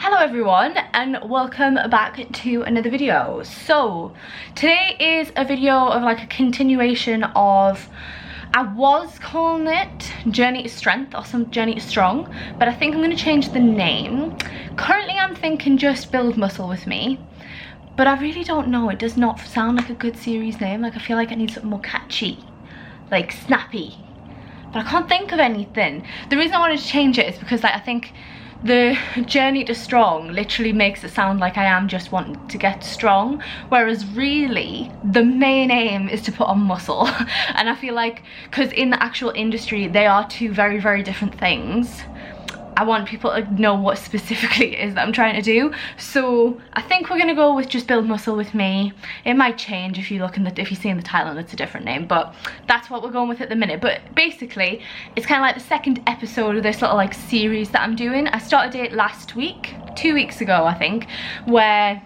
Hello everyone and welcome back to another video. So today is a video of like a continuation of, I was calling it Journey to Strength or some Journey to Strong, but I think I'm going to change the name. Currently I'm thinking just Build Muscle with Me, but I really don't know, it does not sound like a good series name. Like I feel like I need something more catchy, like snappy, but I can't think of anything. The reason I wanted to change it is because like I think the Journey to Strong literally makes it sound like I am just wanting to get strong, whereas really the main aim is to put on muscle. And I feel like because in the actual industry they are two very, very different things, I want people to know what specifically it is that I'm trying to do. So I think we're gonna go with just Build Muscle with Me. It might change if you look in the, if you see in the title and it's a different name, but that's what we're going with at the minute. But basically it's kind of like the second episode of this little like series that I'm doing. I started it last week, 2 weeks ago I think, where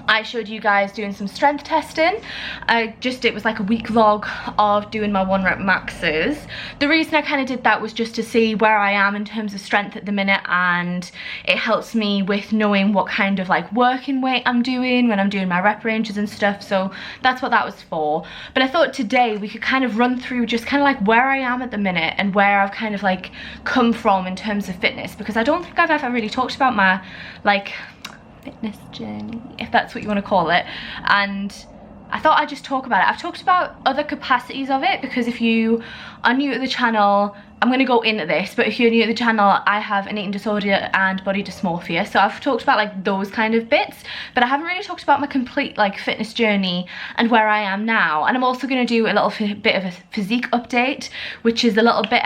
I showed you guys doing some strength testing. It was like a week vlog of doing my 1 rep maxes. The reason I kind of did that was just to see where I am in terms of strength at the minute, and it helps me with knowing what kind of like working weight I'm doing when I'm doing my rep ranges and stuff. So that's what that was for. But I thought today we could kind of run through just kind of like where I am at the minute and where I've kind of like come from in terms of fitness, because I don't think I've ever really talked about my like fitness journey, if that's what you want to call it, and I thought I'd just talk about it. I've talked about other capacities of it, because if you are new to the channel, I'm going to go into this, but if you're new to the channel, I have an eating disorder and body dysmorphia, so I've talked about like those kind of bits, but I haven't really talked about my complete like fitness journey and where I am now. And I'm also going to do a little bit of a physique update, which is a little bit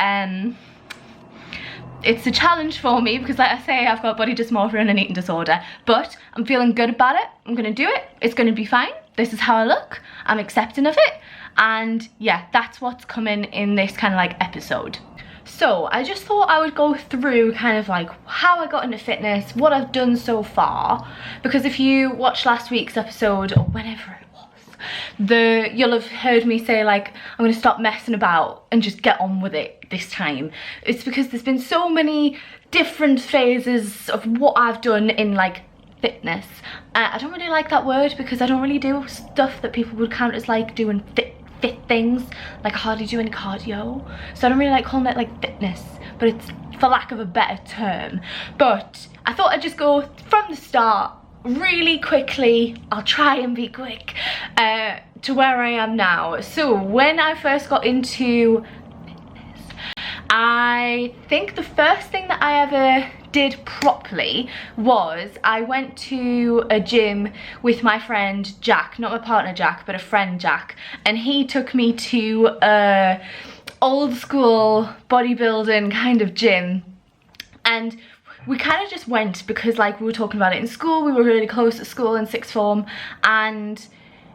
it's a challenge for me because like I say, I've got body dysmorphia and an eating disorder, but I'm feeling good about it. I'm gonna do it. It's gonna be fine. This is how I look. I'm accepting of it. And yeah, that's what's coming in this kind of like episode. So I just thought I would go through kind of like how I got into fitness, what I've done so far, because if you watched last week's episode or whenever it was, you'll have heard me say like I'm gonna stop messing about and just get on with it this time. It's because there's been so many different phases of what I've done in like fitness. I don't really like that word because I don't really do stuff that people would count as like doing fit things. Like I hardly do any cardio, so I don't really like calling it like fitness, but it's for lack of a better term. But I thought I'd just go from the start really quickly. I'll try and be quick to where I am now. So when I first got into fitness, I think the first thing that I ever did properly was I went to a gym with my friend Jack, not my partner Jack, but a friend Jack, and he took me to a old school bodybuilding kind of gym. And we kind of just went because like we were talking about it in school, we were really close at school in sixth form, and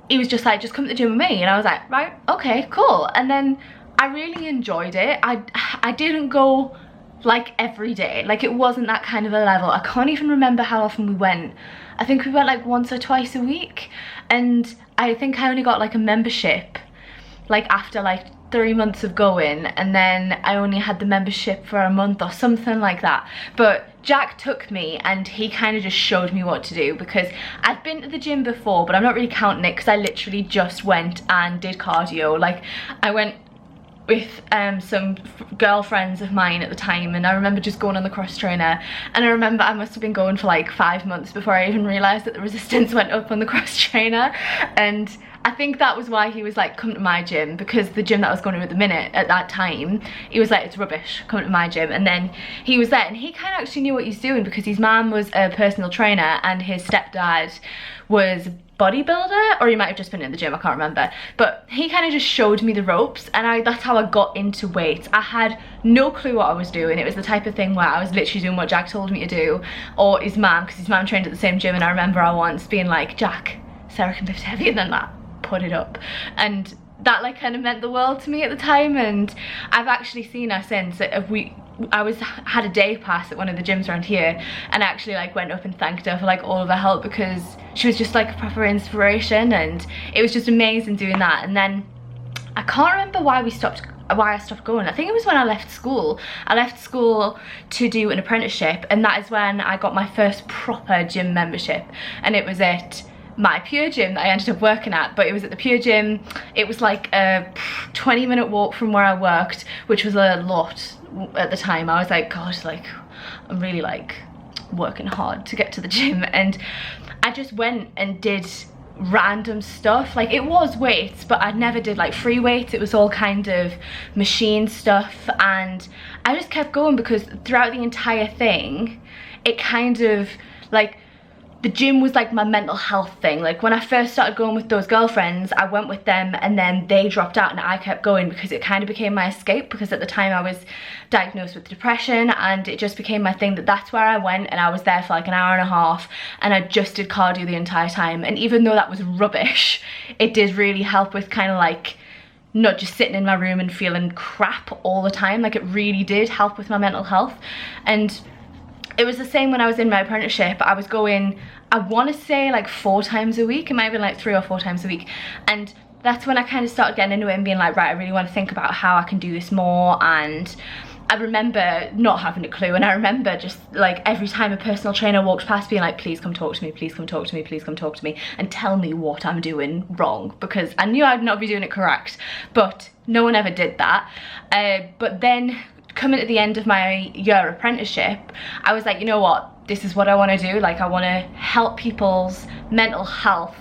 he was just like, just come to the gym with me, and I was like, right, okay, cool. And then I really enjoyed it. I didn't go like every day, like it wasn't that kind of a level. I can't even remember how often we went. I think we went like once or twice a week, and I think I only got like a membership like after like 3 months of going, and then I only had the membership for a month or something like that. But Jack took me and he kind of just showed me what to do, because I've been to the gym before, but I'm not really counting it because I literally just went and did cardio. Like I went with some girlfriends of mine at the time, and I remember just going on the cross trainer, and I remember I must have been going for like 5 months before I even realised that the resistance went up on the cross trainer. And I think that was why he was like, come to my gym, because the gym that I was going to at the minute at that time, he was like, it's rubbish, come to my gym. And then he was there and he kind of actually knew what he's doing, because his mum was a personal trainer and his stepdad was bodybuilder, or he might have just been in the gym, I can't remember, but he kind of just showed me the ropes, and that's how I got into weights. I had no clue what I was doing. It was the type of thing where I was literally doing what Jack told me to do, or his mum, because his mum trained at the same gym, and I remember I once being like, Jack, Sarah can lift heavier than that, put it up. And that like kind of meant the world to me at the time, and I've actually seen her since. I had a day pass at one of the gyms around here, and I actually like went up and thanked her for like all of her help, because she was just like a proper inspiration, and it was just amazing doing that. And then I can't remember why we stopped why I stopped going. I think it was when I left school. I left school to do an apprenticeship, and that is when I got my first proper gym membership, and it was at my Pure gym that I ended up working at. But it was at the Pure gym. It was like a 20-minute walk from where I worked, which was a lot at the time. I was like, God, like I'm really like working hard to get to the gym. And I just went and did random stuff. Like, it was weights, but I never did like free weights. It was all kind of machine stuff, and I just kept going because throughout the entire thing it kind of like, the gym was like my mental health thing. Like, when I first started going with those girlfriends, I went with them and then they dropped out and I kept going because it kind of became my escape, because at the time I was diagnosed with depression, and it just became my thing that that's where I went, and I was there for like an hour and a half and I just did cardio the entire time. And even though that was rubbish, it did really help with kind of like not just sitting in my room and feeling crap all the time. Like, it really did help with my mental health. And it was the same when I was in my apprenticeship. I was going, I want to say like 4 times a week. It might have been like 3 or 4 times a week. And that's when I kind of started getting into it and being like, right, I really want to think about how I can do this more. And I remember not having a clue. And I remember just like every time a personal trainer walked past being like, please come talk to me, please come talk to me, please come talk to me and tell me what I'm doing wrong, because I knew I'd not be doing it correct. But no one ever did that. But then coming at the end of my year apprenticeship, I was like, you know what, this is what I want to do. Like, I want to help people's mental health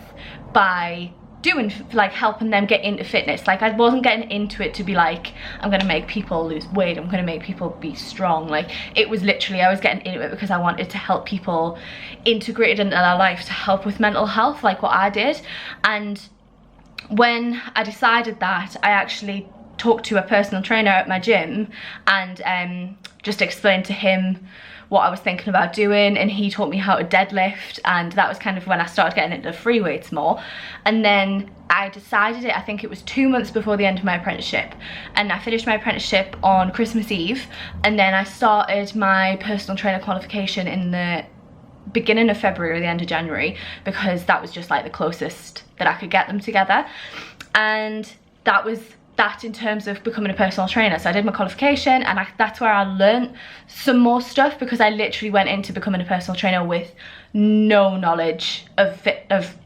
by doing like helping them get into fitness. Like, I wasn't getting into it to be like, I'm gonna make people lose weight, I'm gonna make people be strong. Like, it was literally, I was getting into it because I wanted to help people integrate it into their life to help with mental health, like what I did. And when I decided that, I actually talked to a personal trainer at my gym and just explained to him what I was thinking about doing, and he taught me how to deadlift, and that was kind of when I started getting into free weights more. And then I decided it, I think it was 2 months before the end of my apprenticeship, and I finished my apprenticeship on Christmas Eve, and then I started my personal trainer qualification in the beginning of February or the end of January, because that was just like the closest that I could get them together. And that was that in terms of becoming a personal trainer. So I did my qualification, and that's where I learned some more stuff, because I literally went into becoming a personal trainer with no knowledge of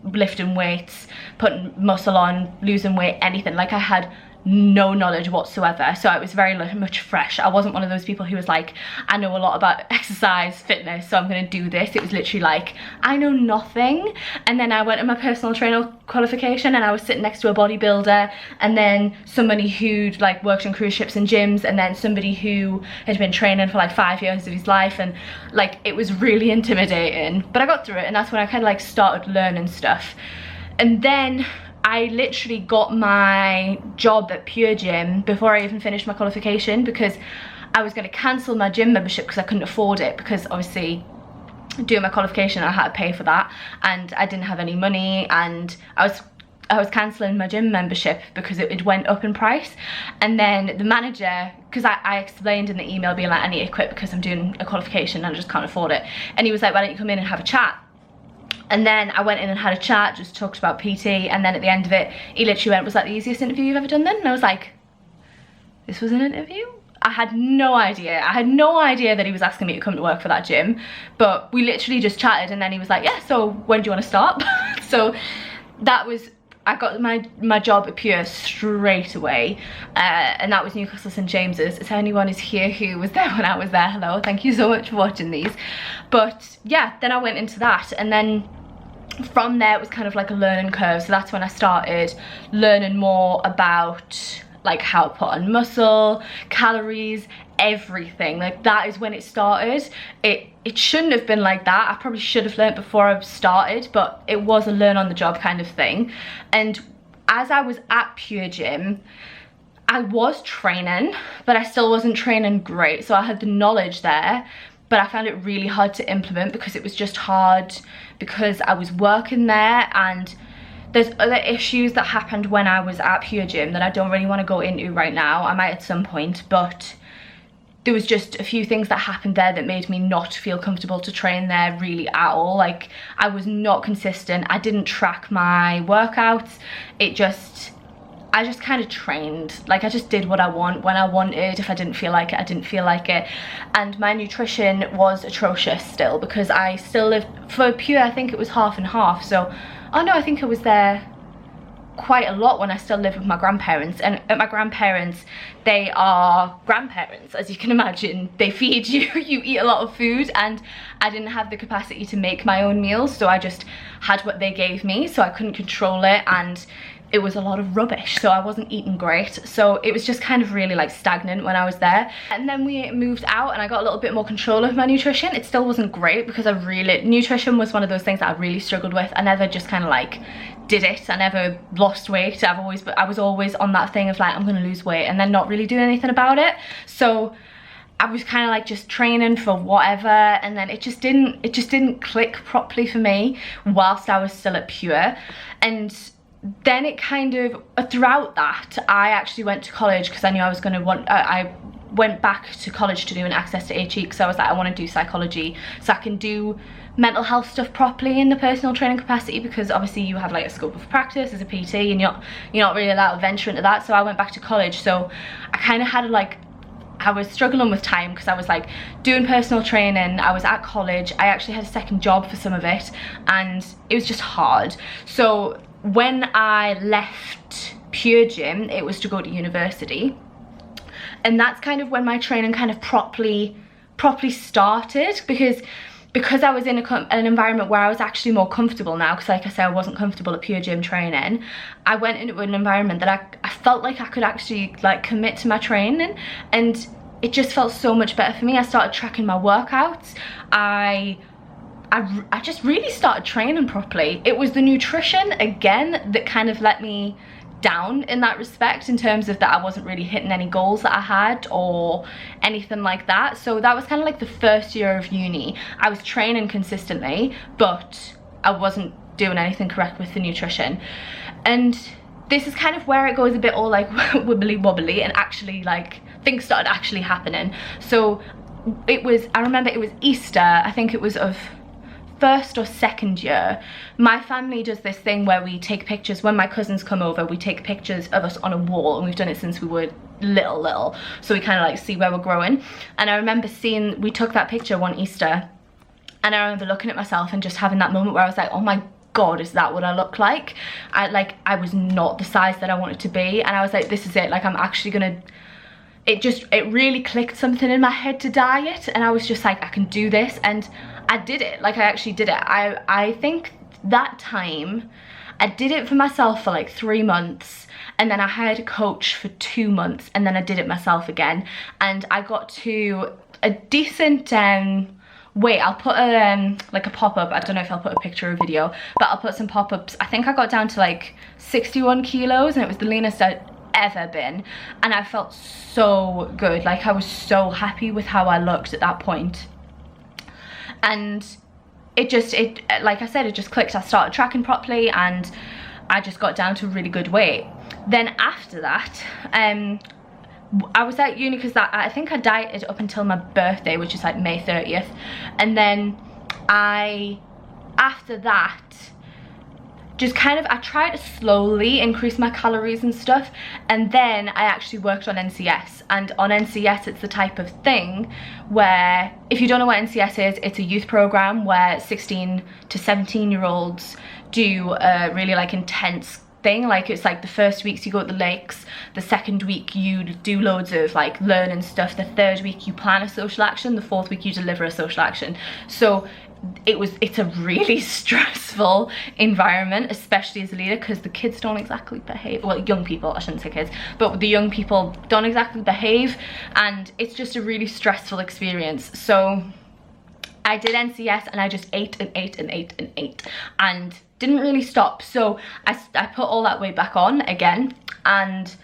lifting weights, putting muscle on, losing weight, anything. Like, I had no knowledge whatsoever, so it was very much fresh. I wasn't one of those people who was like, I know a lot about exercise, fitness, so I'm gonna do this. It was literally like, I know nothing. And then I went to my personal trainer qualification, and I was sitting next to a bodybuilder, and then somebody who'd like worked on cruise ships and gyms, and then somebody who had been training for like 5 years of his life. And like, it was really intimidating, but I got through it, and that's when I kind of like started learning stuff. And then I literally got my job at Pure Gym before I even finished my qualification, because I was going to cancel my gym membership because I couldn't afford it, because obviously doing my qualification I had to pay for that, and I didn't have any money, and I was cancelling my gym membership because it went up in price. And then the manager, because I explained in the email being like, I need to quit because I'm doing a qualification and I just can't afford it, and he was like, why don't you come in and have a chat? And then I went in and had a chat, just talked about PT, and then at the end of it, he literally went, was that the easiest interview you've ever done then? And I was like, this was an interview? I had no idea. I had no idea that he was asking me to come to work for that gym, but we literally just chatted, and then he was like, yeah, so when do you want to start? So that was, I got my job at Pure straight away, and that was Newcastle St James's. If anyone is here who was there when I was there, hello, thank you so much for watching these. But yeah, then I went into that, and then from there it was kind of like a learning curve. So that's when I started learning more about like how to put on muscle, calories, everything. Like, that is when it started. It shouldn't have been like that. I probably should have learned before I started, but it was a learn on the job kind of thing. And as I was at Pure Gym, I was training, but I still wasn't training great. So I had the knowledge there, but I found it really hard to implement, because it was just hard because I was working there, and there's other issues that happened when I was at Pure Gym that I don't really want to go into right now. I might at some point, but there was just a few things that happened there that made me not feel comfortable to train there really at all. Like, I was not consistent. I didn't track my workouts. I I just kind of trained. Like, I just did what I want when I wanted. If I didn't feel like it, I didn't feel like it. And my nutrition was atrocious still, because I still lived, for Pure, I think it was half and half. So, oh no, I think I was there quite a lot when I still lived with my grandparents. And at my grandparents, they are grandparents, as you can imagine. They feed you, you eat a lot of food, and I didn't have the capacity to make my own meals, so I just had what they gave me, so I couldn't control it, and it was a lot of rubbish, so I wasn't eating great. So it was just kind of really like stagnant when I was there. And then we moved out and I got a little bit more control of my nutrition. It still wasn't great, because nutrition was one of those things that I really struggled with. I never just kind of like did it. I never lost weight. I was always on that thing of like, I'm gonna lose weight, and then not really doing anything about it. So I was kind of like just training for whatever, and then it just didn't click properly for me whilst I was still at Pure. And then it kind of, throughout that, I actually went to college because I knew I was going to I went back to college to do an access to HE, because I was like, I want to do psychology so I can do mental health stuff properly in the personal training capacity, because obviously you have like a scope of practice as a PT and you're not really allowed to venture into that. So I went back to college. So I kind of had like, I was struggling with time, because I was like doing personal training, I was at college, I actually had a second job for some of it, and it was just hard. So when I left Pure Gym, it was to go to university, and that's kind of when my training kind of properly started, because I was in an environment where I was actually more comfortable now, because like I said, I wasn't comfortable at Pure Gym training. I went into an environment that I felt like I could actually like commit to my training, and it just felt so much better for me. I started tracking my workouts. I just really started training properly. It was the nutrition again that kind of let me down in that respect, in terms of that I wasn't really hitting any goals that I had or anything like that. So that was kind of like the first year of uni. I was training consistently, but I wasn't doing anything correct with the nutrition. And this is kind of where it goes a bit all like wibbly wobbly, and actually like things started actually happening. So I remember it was Easter, I think it was of first or second year. My family does this thing where we take pictures. When my cousins come over, we take pictures of us on a wall, and we've done it since we were little, so we kind of like see where we're growing. And I remember we took that picture one Easter, and I remember looking at myself and just having that moment where I was like, oh my god, is that what I look like? I was not the size that I wanted to be, and I was like, this is it, like I'm actually gonna, it really clicked something in my head to diet, and I was just like, I can do this. And I did it, like I actually did it. I think that time I did it for myself for like 3 months, and then I hired a coach for 2 months, and then I did it myself again, and I got to a decent weight. I'll put like a pop-up, I don't know if I'll put a picture or video, but I'll put some pop-ups. I think I got down to like 61 kilos, and it was the leanest I'd ever been, and I felt so good. Like I was so happy with how I looked at that point. And it like I said, it just clicked. I started tracking properly, and I just got down to a really good weight. Then after that, I was at uni, because I think I dieted up until my birthday, which is like May 30th. And then after that, just kind of, I tried to slowly increase my calories and stuff, and then I actually worked on NCS. And on NCS, it's the type of thing where, if you don't know what NCS is, it's a youth program where 16 to 17-year-olds do a really like intense thing. Like it's like the first weeks you go to the lakes, the second week you do loads of like learning stuff, the third week you plan a social action, the fourth week you deliver a social action. So it's a really stressful environment, especially as a leader, because the kids don't exactly behave. Well, young people, I shouldn't say kids, but the young people don't exactly behave, and it's just a really stressful experience. So I did NCS, and I just ate and ate and ate and ate, and didn't really stop. So I put all that weight back on again, and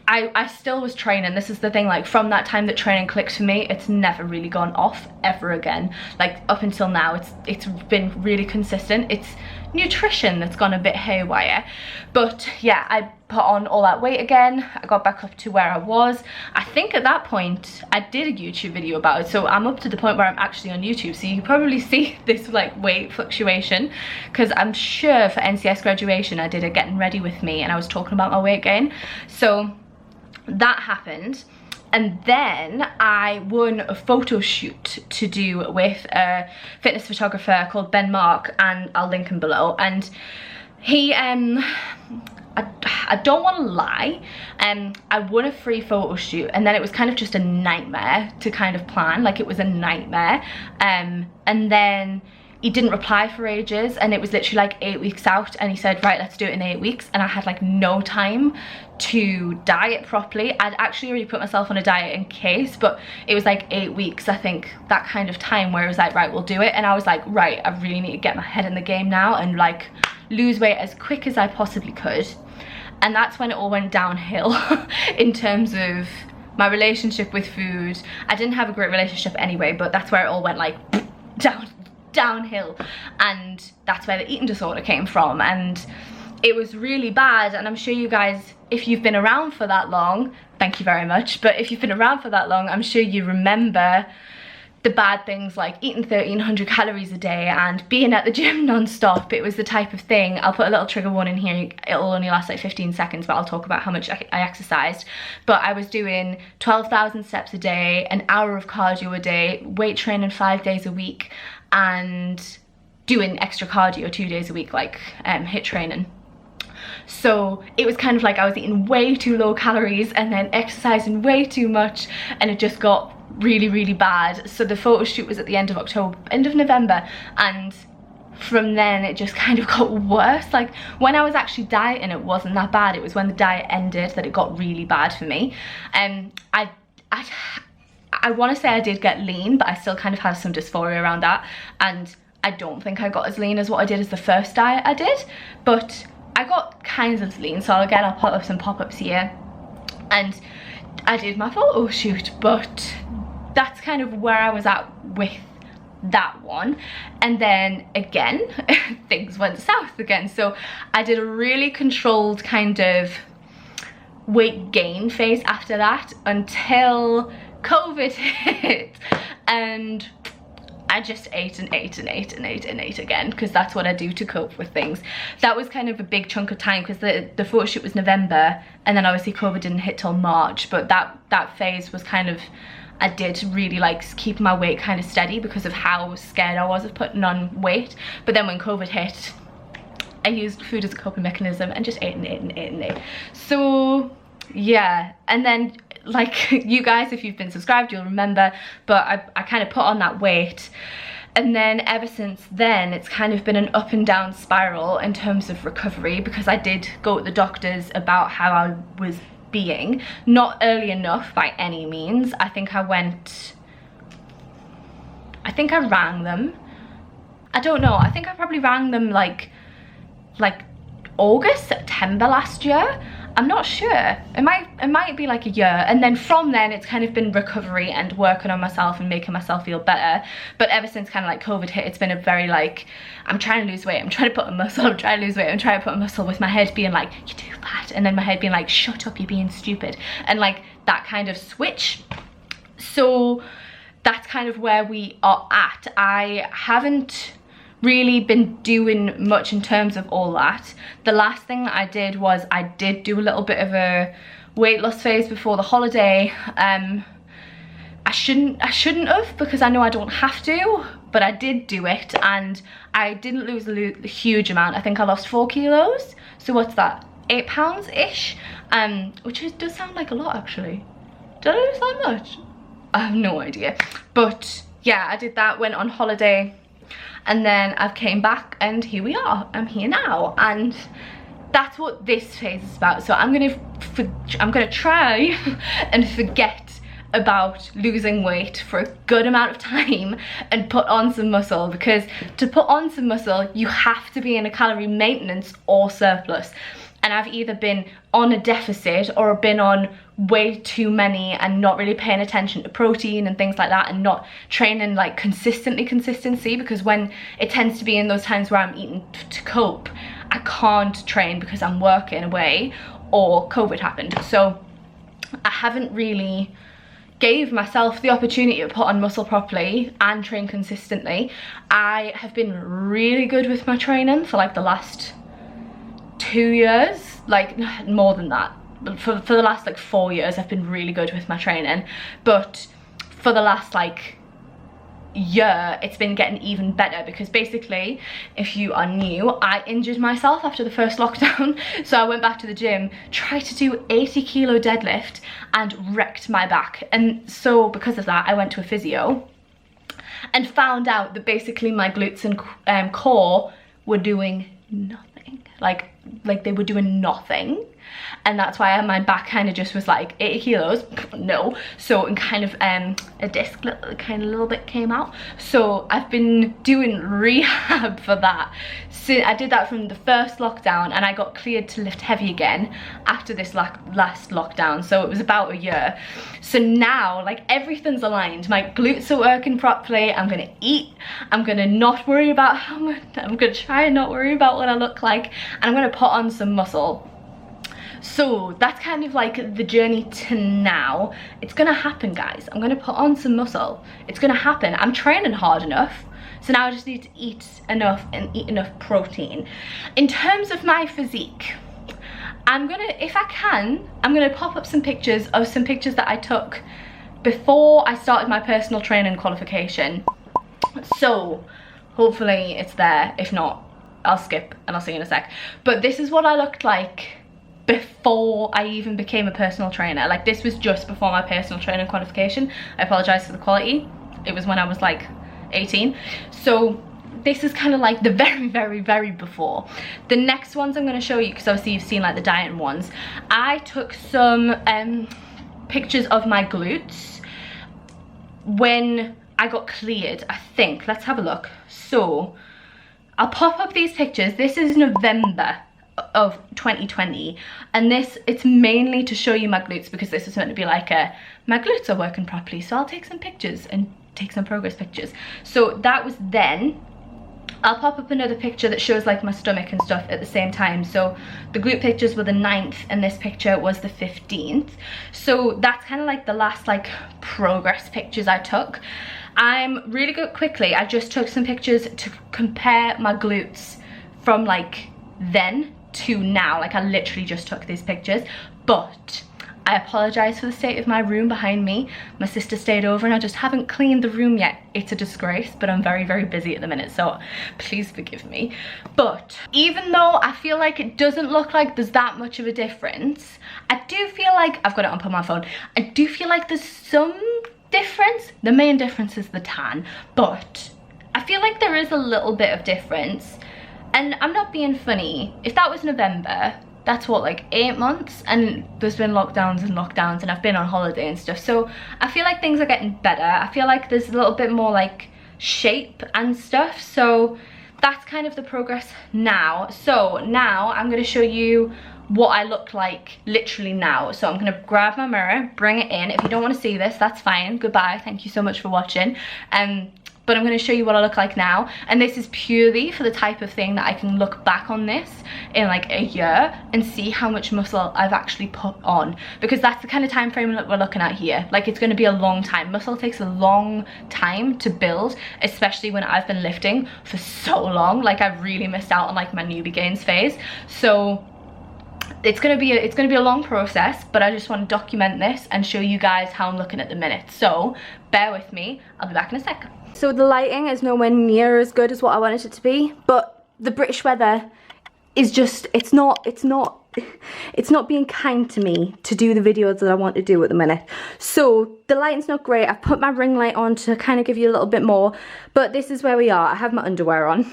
I still was training. This is the thing, like from that time that training clicked for me, it's never really gone off ever again. Like up until now, it's been really consistent. It's nutrition that's gone a bit haywire. But yeah, I put on all that weight again. I got back up to where I was. I think at that point I did a YouTube video about it, so I'm up to the point where I'm actually on YouTube, so you can probably see this like weight fluctuation, because I'm sure for NCS graduation I did a getting ready with me and I was talking about my weight gain. So that happened. And then I won a photo shoot to do with a fitness photographer called Ben Mark, and I'll link him below. And he, I don't want to lie, I won a free photo shoot, and then it was kind of just a nightmare to kind of plan. Like, it was a nightmare. And then he didn't reply for ages, and it was literally like 8 weeks out, and he said, right, let's do it in 8 weeks. And I had like no time to diet properly. I'd actually already put myself on a diet in case, but it was like 8 weeks, I think, that kind of time where it was like, right, we'll do it. And I was like, right, I really need to get my head in the game now and like lose weight as quick as I possibly could. And that's when it all went downhill in terms of my relationship with food. I didn't have a great relationship anyway, but that's where it all went like downhill, and that's where the eating disorder came from. And it was really bad, and I'm sure you guys, if you've been around for that long, thank you very much, but if you've been around for that long, I'm sure you remember the bad things like eating 1300 calories a day and being at the gym non-stop. It was the type of thing, I'll put a little trigger warning here, it'll only last like 15 seconds, but I'll talk about how much I exercised. But I was doing 12,000 steps a day, an hour of cardio a day, weight training 5 days a week, and doing extra cardio 2 days a week, like HIIT training. So it was kind of like I was eating way too low calories and then exercising way too much, and it just got really bad. So the photo shoot was at the end of November, and from then it just kind of got worse. Like, when I was actually dieting, it wasn't that bad. It was when the diet ended that it got really bad for me. I want to say I did get lean, but I still kind of had some dysphoria around that, and I don't think I got as lean as what I did as the first diet I did, but I got kind of lean. So again, I'll put up some pop-ups here, and I did my photo shoot, but that's kind of where I was at with that one. And then again, things went south again. So I did a really controlled kind of weight gain phase after that until COVID hit, and I just ate and ate and ate and ate and ate again, because that's what I do to cope with things. That was kind of a big chunk of time, because the photo shoot was November, and then obviously COVID didn't hit till March. But that phase was kind of, I did really like keep my weight kind of steady because of how scared I was of putting on weight. But then when COVID hit, I used food as a coping mechanism and just ate and ate and ate and ate. So yeah, and then like you guys, if you've been subscribed, you'll remember, but I kind of put on that weight, and then ever since then it's kind of been an up and down spiral in terms of recovery, because I did go to the doctors about how I was being, not early enough by any means. I think I rang them, I don't know, I think I probably rang them like August, September last year. I'm not sure, it might be like a year. And then from then it's kind of been recovery and working on myself and making myself feel better. But ever since kind of like COVID hit, it's been a very like, I'm trying to lose weight, I'm trying to put on muscle, I'm trying to lose weight, I'm trying to put on muscle, with my head being like, you're too fat, and then my head being like, shut up, you're being stupid, and like that kind of switch. So that's kind of where we are at. I haven't really been doing much in terms of all that. The last thing that I did was I did do a little bit of a weight loss phase before the holiday. I shouldn't have, because I know I don't have to, but I did do it, and I didn't lose a huge amount. I think I lost 4 kilos. So what's that, 8 pounds ish, which does sound like a lot actually. Did I lose that much? I have no idea. But yeah, I did that, went on holiday, and then I've came back, and here we are, I'm here now, and that's what this phase is about. So I'm gonna try and forget about losing weight for a good amount of time and put on some muscle, because to put on some muscle you have to be in a calorie maintenance or surplus. and I've either been on a deficit or been on way too many and not really paying attention to protein and things like that, and not training like consistency, because when it tends to be in those times where I'm eating to cope, I can't train because I'm working away or COVID happened. So I haven't really gave myself the opportunity to put on muscle properly and train consistently. I have been really good with my training for like the last 2 years, like more than that. For the last like 4 years I've been really good with my training, but for the last like year it's been getting even better, because basically, if you are new, I injured myself after the first lockdown. So I went back to the gym, tried to do 80-kilo deadlift and wrecked my back, and so because of that I went to a physio and found out that basically my glutes and core were doing nothing, like they were doing nothing. And that's why my back kind of just was like 80 kilos, no. So and kind of a disc kind of a little bit came out. So I've been doing rehab for that. So I did that from the first lockdown, and I got cleared to lift heavy again after this last lockdown. So it was about a year. So now like everything's aligned. My glutes are working properly. I'm gonna eat. I'm gonna not worry about how much. I'm gonna try and not worry about what I look like, and I'm gonna put on some muscle. So that's kind of like the journey to now. It's gonna happen, guys. I'm gonna put on some muscle. It's gonna happen. I'm training hard enough, so now I just need to eat enough and eat enough protein. In terms of my physique, I'm gonna, if I can, I'm gonna pop up some pictures that I took before I started my personal training qualification. So hopefully it's there. If not, I'll skip and I'll see you in a sec. But this is what I looked like before I even became a personal trainer. Like this was just before my personal training qualification. I apologize for the quality. It was when I was like 18. So this is kind of like the very before. The next ones I'm going to show you, because obviously you've seen like the dieting ones. I took some pictures of my glutes when I got cleared, I think. Let's have a look. So I'll pop up these pictures. This is November of 2020, and it's mainly to show you my glutes, because this is meant to be like my glutes are working properly, so I'll take some pictures and take some progress pictures. So that was then. I'll pop up another picture that shows like my stomach and stuff at the same time. So the glute pictures were the 9th and this picture was the 15th. So that's kind of like the last like progress pictures I took. I'm really good quickly. I just took some pictures to compare my glutes from like then to now. Like I literally just took these pictures, but I apologize for the state of my room behind me. My sister stayed over and I just haven't cleaned the room yet. It's a disgrace, but I'm very busy at the minute, so please forgive me. But even though I feel like it doesn't look like there's that much of a difference, I do feel like, I've got it up on my phone, I do feel like there's some difference. The main difference is the tan, but I feel like there is a little bit of difference. And I'm not being funny. If that was November, that's what, like 8 months? And there's been lockdowns and I've been on holiday and stuff. So I feel like things are getting better. I feel like there's a little bit more like shape and stuff. So that's kind of the progress now. So now I'm gonna show you what I look like literally now. So I'm gonna grab my mirror, bring it in. If you don't wanna see this, that's fine. Goodbye, thank you so much for watching. But I'm going to show you what I look like now, and this is purely for the type of thing that I can look back on this in like a year and see how much muscle I've actually put on, because that's the kind of time frame that we're looking at here. Like it's going to be a long time. Muscle takes a long time to build, especially when I've been lifting for so long. Like I really missed out on like my newbie gains phase. So it's gonna be a long process, but I just want to document this and show you guys how I'm looking at the minute. So bear with me, I'll be back in a sec. So the lighting is nowhere near as good as what I wanted it to be, but the British weather is just, it's not being kind to me to do the videos that I want to do at the minute. So the lighting's not great. I've put my ring light on to kind of give you a little bit more, but this is where we are. I have my underwear on.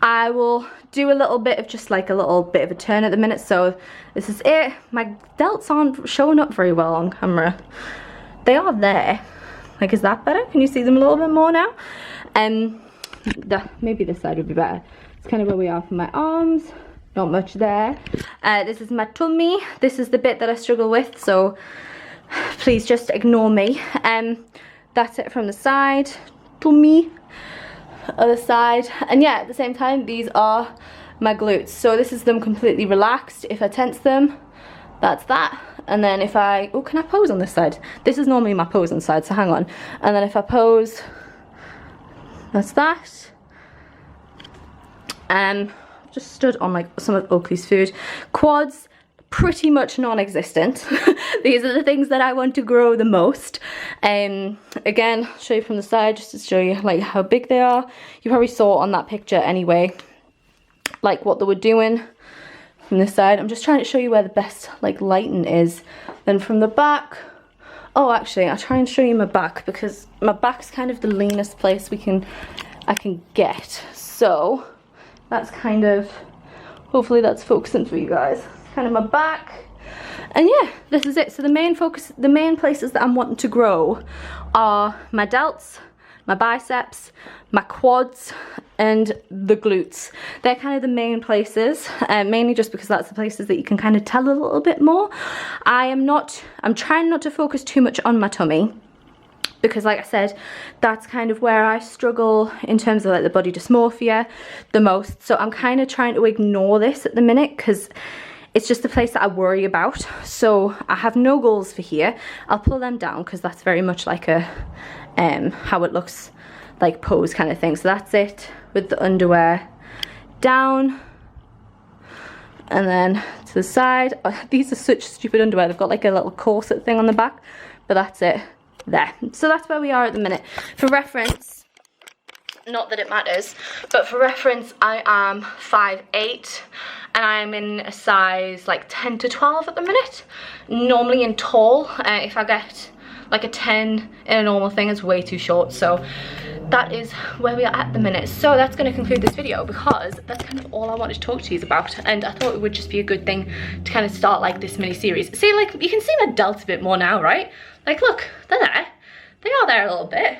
I will do a little bit of just like a little bit of a turn at the minute. So this is it. My delts aren't showing up very well on camera. They are there. Like, is that better? Can you see them a little bit more now? Maybe this side would be better. It's kind of where we are for my arms. not much there. This is my tummy. This is the bit that I struggle with, so please just ignore me. That's it from the side. Tummy, other side. And yeah, at the same time, these are my glutes. So this is them completely relaxed. If I tense them, that's that. And then if I, oh, can I pose on this side? This is normally my pose on side, so hang on. And then if I pose, that's that. Just stood on like some of Oakley's food. Quads, pretty much non-existent. These are the things that I want to grow the most. Again, I'll show you from the side just to show you like how big they are. You probably saw on that picture anyway, like what they were doing from this side. I'm just trying to show you where the best like lighting is. Then from the back, oh actually I'll try and show you my back, because my back's kind of the leanest place I can get. So that's kind of, hopefully that's focusing for you guys. Kind of my back. And yeah, this is it. So the main focus, the main places that I'm wanting to grow are my delts, my biceps, my quads, and the glutes. They're kind of the main places, mainly just because that's the places that you can kind of tell a little bit more. I'm trying not to focus too much on my tummy, because like I said, that's kind of where I struggle in terms of like the body dysmorphia the most. So I'm kind of trying to ignore this at the minute, because it's just the place that I worry about. So I have no goals for here. I'll pull them down because that's very much like a how it looks like pose kind of thing. So that's it with the underwear down. And then to the side, oh, these are such stupid underwear. They've got like a little corset thing on the back, but that's it there. So that's where we are at the minute. For reference, not that it matters, but for reference, I am 5'8", and I'm in a size like 10 to 12 at the minute. Normally in tall, if I get like a 10 in a normal thing, it's way too short. So that is where we are at the minute. So that's going to conclude this video, because that's kind of all I wanted to talk to you about, and I thought it would just be a good thing to kind of start like this mini series. See, like you can see my delts a bit more now, right? Like look, they're there. They are there a little bit.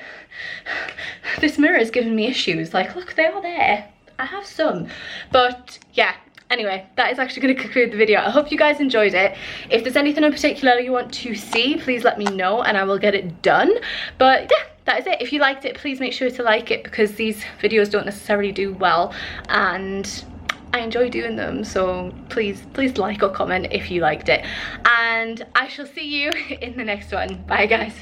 This mirror is giving me issues. Like look, they are there. I have some. But yeah, anyway, that is actually going to conclude the video. I hope you guys enjoyed it. If there's anything in particular you want to see, please let me know and I will get it done. But yeah, that is it. If you liked it, please make sure to like it, because these videos don't necessarily do well and I enjoy doing them. So please like or comment if you liked it. And I shall see you in the next one. Bye guys.